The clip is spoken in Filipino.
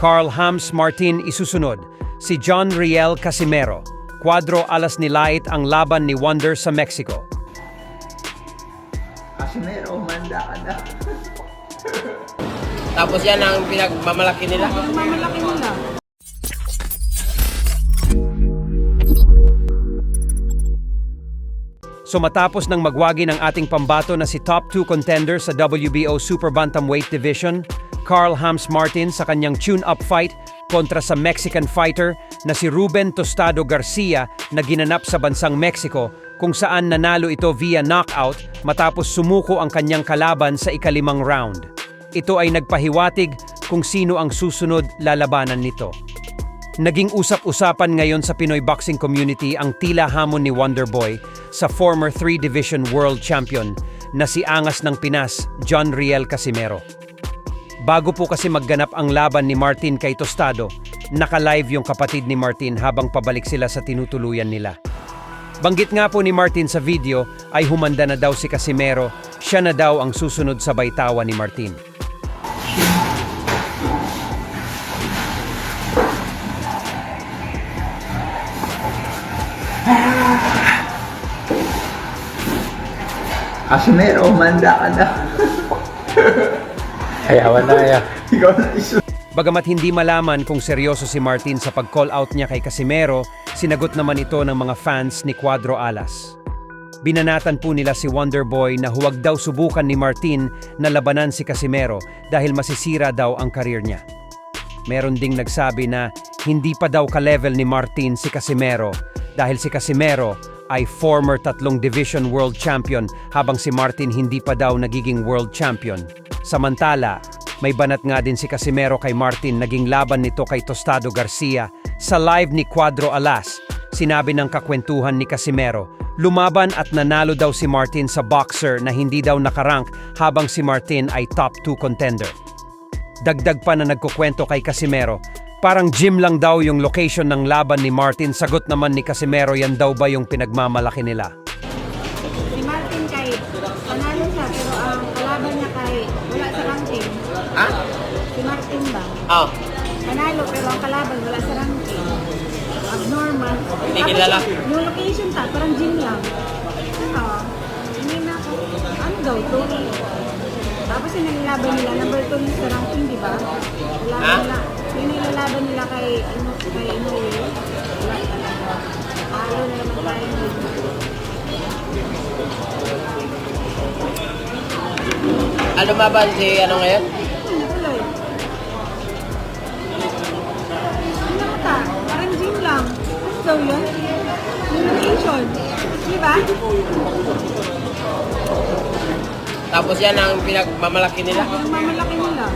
Carl Hams Martin isusunod, si John Riel Casimero. Cuadro alas nilait ang laban ni Wonder sa Mexico. Casimero, manda ka na. Tapos yan ang pinagmamalaki nila. Mamalaki nila. So matapos ng magwagi ng ating pambato na si top 2 contender sa WBO Super Bantamweight Division, Carl Hams Martin sa kanyang tune-up fight kontra sa Mexican fighter na si Ruben Tostado Garcia na ginanap sa bansang Mexico kung saan nanalo ito via knockout matapos sumuko ang kanyang kalaban sa ika-5 round. Ito ay nagpahiwatig kung sino ang susunod lalabanan nito. Naging usap-usapan ngayon sa Pinoy boxing community ang tila hamon ni Wonderboy sa former 3-division world champion na si Angas ng Pinas, John Riel Casimero. Bago po kasi magganap ang laban ni Martin kay Tostado, naka-live yung kapatid ni Martin habang pabalik sila sa tinutuluyan nila. Banggit nga po ni Martin sa video ay humanda na daw si Casimero, siya na daw ang susunod sa baytawan ni Martin. Casimero, manda ka na. Ayawan na kaya. Ikaw na iso. Bagamat hindi malaman kung seryoso si Martin sa pag-call out niya kay Casimero, sinagot naman ito ng mga fans ni Cuadro Alas. Binanatan po nila si Wonderboy na huwag daw subukan ni Martin na labanan si Casimero dahil masisira daw ang karir niya. Meron ding nagsabi na hindi pa daw ka-level ni Martin si Casimero dahil si Casimero ay former 3-division world champion habang si Martin hindi pa daw nagiging world champion. Samantala, may banat nga din si Casimero kay Martin naging laban nito kay Tostado Garcia. Sa live ni Cuadro Alas, sinabi ng kakwentuhan ni Casimero, lumaban at nanalo daw si Martin sa boxer na hindi daw nakarank habang si Martin ay top 2 contender. Dagdag pa na nagkukwento kay Casimero, parang gym lang daw yung location ng laban ni Martin. Sagot naman ni Casimero, yan daw ba yung pinagmamalaki nila? Si Martin kay panalo siya pero ang kalaban niya kay wala sa ranking. Ha? Si Martin ba? Oh, Panalo pero ang kalaban wala sa ranking. Abnormal. Hindi kilala. Yung location ta, parang gym lang. Hindi na ako. Ano daw to? Tapos yung nilalaban nila, number 2 sa ranking, di ba? Ha? Yung nilalaban nila kay Inoue. Wala talaga. Talo na naman tayo nila. ano maban si ano ngayon? Natuloy. Ano ta? Parang gym lang. So yun? Yung location. Di ba? Tapos yan ang pinagmamalaki nila. Yung mamalaki nila.